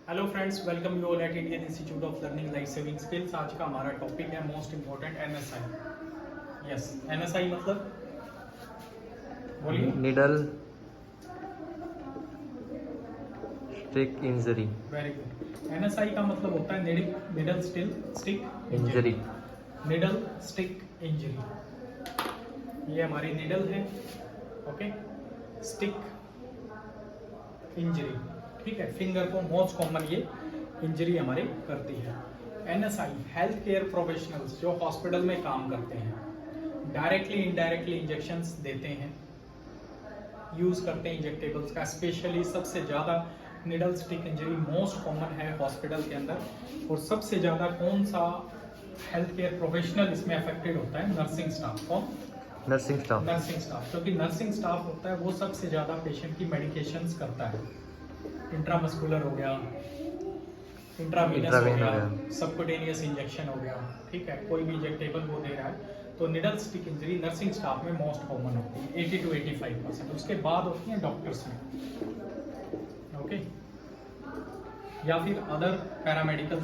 Hello friends, welcome you all at Indian institute of learning life saving skills. आज का हमारा topic है most important NSI. Yes, NSI मतलब बोलिए। Needle stick injury. Very good. NSI का मतलब होता है needle stick injury. Needle stick injury. ये हमारी निडल है, ओके। स्टिक इंजरी, ठीक है। फिंगर को मोस्ट कॉमन ये इंजरी हमारी करती है। एनएसआई हेल्थ केयर प्रोफेशनल्स जो हॉस्पिटल में काम करते हैं, डायरेक्टली इनडायरेक्टली इंजेक्शंस देते हैं, यूज करते हैं इंजेक्टेबल्स का। स्पेशली सबसे ज़्यादा needle stick injury most common है हॉस्पिटल के अंदर। और सबसे ज़्यादा कौन सा हेल्थ केयर प्रोफेशनल इसमें अफेक्टेड होता है? Nursing staff. कौन? Nursing staff. नर्सिंग स्टाफ, क्योंकि नर्सिंग स्टाफ होता है वो सबसे ज़्यादा पेशेंट की मेडिकेशंस करता है। इंट्रामस्कुलर हो गया, इंट्रावीनस हो गया, सबक्यूटेनियस इंजेक्शन हो गया, ठीक है। कोई भी इंजेक्टेबल वो दे रहा है। तो needle stick injury nursing staff में मोस्ट कॉमन होती है, 80 to 85%। उसके बाद होती है डॉक्टर्स में, ओके, या फिर अदर पैरामेडिकल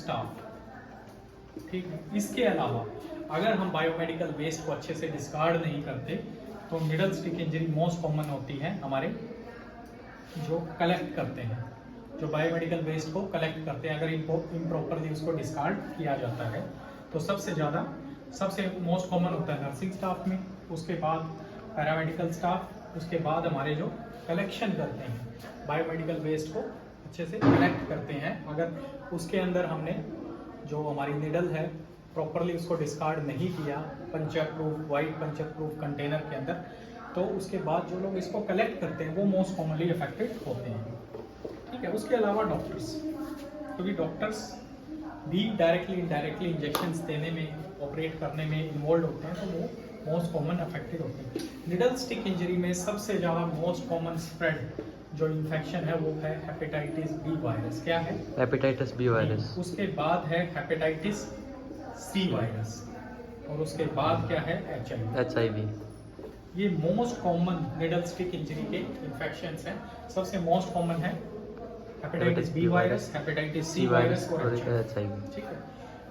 स्टाफ, ठीक है। इसके अलावा अगर हम बायोमेडिकल वेस्ट को अच्छे से डिस्कार्ड नहीं करते तो needle stick injury most common होती है हमारे जो कलेक्ट करते हैं, जो बायोमेडिकल वेस्ट को कलेक्ट करते हैं। अगर इम्प्रॉपरली उसको डिस्कार्ड किया जाता है तो सबसे मोस्ट कॉमन होता है नर्सिंग स्टाफ में, उसके बाद पैरामेडिकल स्टाफ, उसके बाद हमारे जो कलेक्शन करते हैं बायोमेडिकल वेस्ट को अच्छे से कलेक्ट करते हैं। अगर उसके अंदर हमने जो हमारी निडल है प्रॉपरली उसको डिस्कार्ड नहीं किया puncture proof, white puncture proof container के अंदर, तो उसके बाद जो लोग इसको कलेक्ट करते हैं वो मोस्ट कॉमनली अफेक्टेड होते हैं, ठीक है। उसके अलावा डॉक्टर्स, क्योंकि डॉक्टर्स भी डायरेक्टली इनडायरेक्टली इंजेक्शंस देने में, ऑपरेट करने में इन्वॉल्व होते हैं, तो वो मोस्ट कॉमन अफेक्टेड होते हैं। निडल स्टिक इंजरी में सबसे ज़्यादा मोस्ट कॉमन स्प्रेड जो इन्फेक्शन है वो है हेपेटाइटिस बी वायरस। क्या है? Hepatitis B virus. उसके बाद है हेपेटाइटिस सी वायरस, और उसके बाद क्या है? HIV। ये most common needle stick injury के इन्फेक्शंस हैं। सबसे मोस्ट कॉमन है hepatitis B virus, hepatitis C virus और HIV, ठीक है।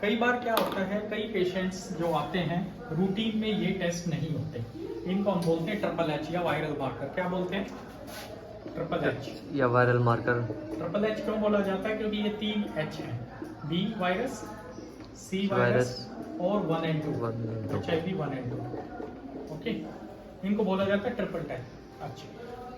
कई बार क्या होता है, कई पेशेंट्स जो आते हैं रूटीन में ये टेस्ट नहीं होते, इनको हम बोलते हैं ट्रिपल एच या वायरल मार्कर। क्या बोलते हैं? ट्रिपल एच या वायरल मार्कर। ट्रिपल एच क्यों बोला जाता है? क्योंकि ये 3 H हैं, बी वायरस, सी वायरस और 1 and 2, HIV 1 and 2, ओके। इनको बोला जाता है ट्रिपल टैग। अच्छा,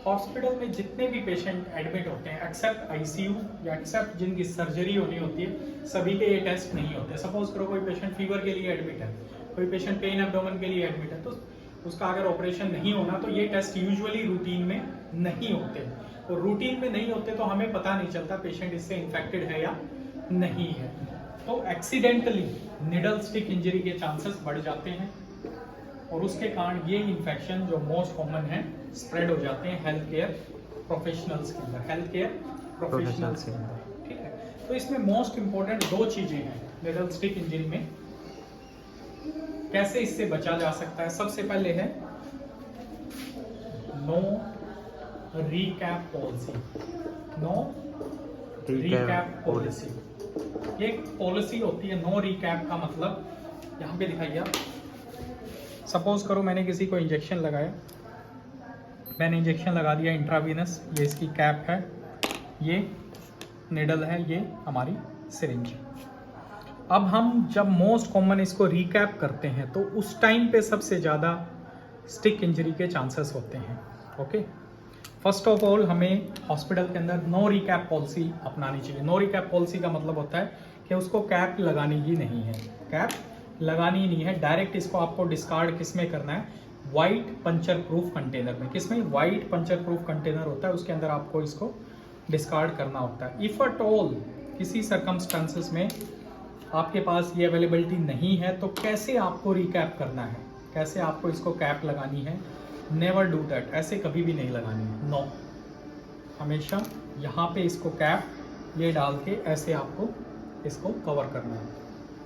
हॉस्पिटल में जितने भी पेशेंट एडमिट होते हैं एक्सेप्ट ICU या एक्सेप्ट जिनकी सर्जरी होनी होती है, सभी के ये टेस्ट नहीं होते। सपोज करो कोई पेशेंट फीवर के लिए एडमिट है, कोई पेशेंट पेन एब्डोमेन के लिए एडमिट है, तो उसका अगर ऑपरेशन नहीं होना तो ये टेस्ट यूजुअली रूटीन में नहीं होते। और रूटीन में नहीं होते तो हमें पता नहीं चलता पेशेंट इससे इन्फेक्टेड है या नहीं है। तो एक्सीडेंटली निडल स्टिक इंजरी के चांसेस बढ़ जाते हैं, और उसके कारण ये इन्फेक्शन जो मोस्ट कॉमन है स्प्रेड हो जाते हैं हेल्थ केयर प्रोफेशनल्स के अंदर, ठीक है। तो इसमें मोस्ट इंपॉर्टेंट 2 चीजें हैं निडल स्टिक इंजरी में, कैसे इससे बचा जा सकता है। सबसे पहले है no recap policy. No recap policy, ये पॉलिसी होती है। नो रिकैप का मतलब यहाँ पे दिखाइए आप। सपोज करो मैंने किसी को इंजेक्शन लगाया, मैंने इंजेक्शन लगा दिया इंट्रावीनस, ये इसकी कैप है, ये निडल है, ये हमारी सिरिंज। अब हम जब मोस्ट कॉमन इसको रिकैप करते हैं तो उस टाइम पे सबसे ज़्यादा स्टिक इंजरी के चांसेस होते हैं, ओके। फर्स्ट ऑफ ऑल हमें हॉस्पिटल के अंदर नो रिकैप पॉलिसी अपनानी चाहिए। नो रिकैप पॉलिसी का मतलब होता है कि उसको कैप लगानी ही नहीं है, कैप लगानी ही नहीं है। डायरेक्ट इसको आपको डिस्कार्ड किस में करना है? वाइट पंचर प्रूफ कंटेनर में। किस में? वाइट पंचर प्रूफ कंटेनर होता है, उसके अंदर आपको इसको डिस्कार्ड करना होता है। इफ़ एट ऑल किसी सर्कमस्टांसेस में आपके पास ये अवेलेबिलिटी नहीं है तो कैसे आपको रिकैप करना है, कैसे आपको इसको कैप लगानी है? नेवर डू दैट, ऐसे कभी भी नहीं लगानी है, नो। हमेशा यहाँ पे इसको कैप ये डाल के ऐसे आपको इसको कवर करना है,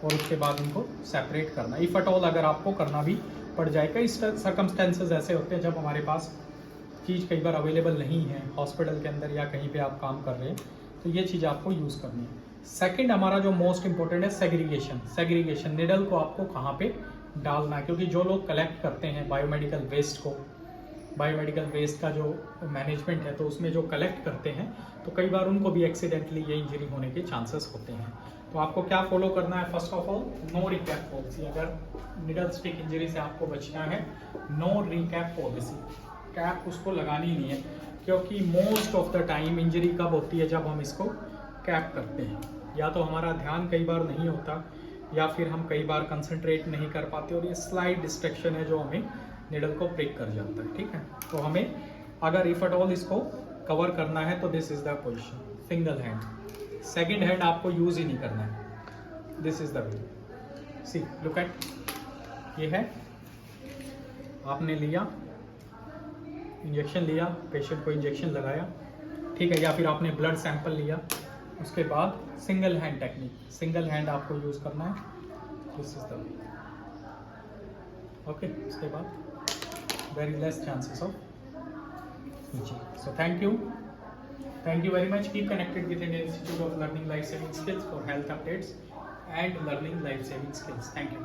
और उसके बाद इनको सेपरेट करना। इफ़ एट ऑल अगर आपको करना भी पड़ जाए, कई सर्कमस्टेंसेस ऐसे होते हैं जब हमारे पास चीज़ कई बार अवेलेबल नहीं है हॉस्पिटल के अंदर या कहीं पे आप काम कर रहे हैं, तो ये चीज़ आपको यूज़ करनी है। सेकंड हमारा जो मोस्ट इंपॉर्टेंट है सेग्रीगेशन निडल को आपको कहाँ पे डालना है, क्योंकि जो लोग कलेक्ट करते हैं बायोमेडिकल वेस्ट को, बायोमेडिकल वेस्ट का जो मैनेजमेंट है तो उसमें जो कलेक्ट करते हैं तो कई बार उनको भी एक्सीडेंटली ये इंजरी होने के चांसेस होते हैं। तो आपको क्या फॉलो करना है, first of all know recap policy. अगर निडल स्टिक इंजरी से आपको बचना है, नो रिकैप पॉलिसी, कैप उसको लगानी नहीं है, क्योंकि most of the time injury कब होती है, जब हम इसको कैप करते हैं। या तो हमारा ध्यान कई बार नहीं होता या फिर हम कई बार कंसंट्रेट नहीं कर पाते और ये स्लाइड डिस्ट्रैक्शन है जो हमें निडल को ब्रेक कर जाता है। ठीक है, तो हमें अगर इफ एट ऑल इसको कवर करना है तो this is the position, single hand. Second hand आपको यूज ही नहीं करना है, this is the way. See look at, ये है, आपने लिया इंजेक्शन लिया, पेशेंट को इंजेक्शन लगाया, ठीक है, या फिर आपने ब्लड सैंपल लिया, उसके बाद single hand technique, single hand आपको यूज करना है, this is the way. Okay, उसके बाद very less chances of injury. So thank you very much. Keep connected with Indian Institute of Learning Life Saving Skills for health updates and learning life saving skills. Thank you.